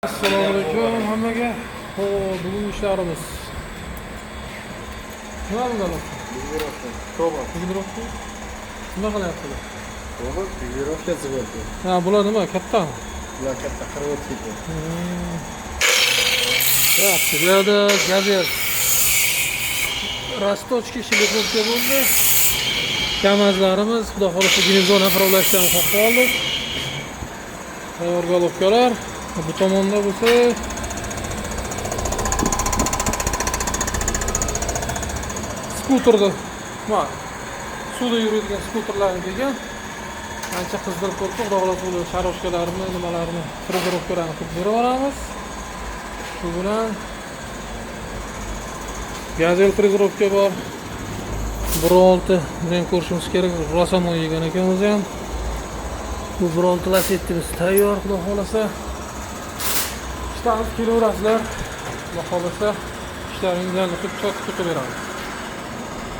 Assalomu alaykum hammaga. Bugun ishlarimiz. Nima qilyapsiz? Bigirovka. Nima qilyapsizlar? Bigirovkasi bo'ldi. Ha, bular nima? Kattami? Bular katta qirg'oq ekan. Yaxshi, bu yerda gazel. Rastochki shilikovka bo'ldi. Kamazlarimiz, xudo xolasa ginezon направлashdan qo'yib oldik. Tayyor golovkalar. Bu tomonda bo'lsa skuterda, suvda yuradigan skuterlarni kelgan. Ancha qizdirib ko'rdik, xudo xolasa ular sharoshkalarini, nimalarni, frizirovkalarni qilib berib olamiz. Shu bilan gazel frizirovka bor. 1.6 bilan ko'rishimiz kerak. Rosamon yegan ekanmiz ham. Bu 1.6 lasettimiz tayyor, xudo xolasa. İşte kelaverasizlar, xudo xolasa ishlaringizni qilib chotib ketaveramiz.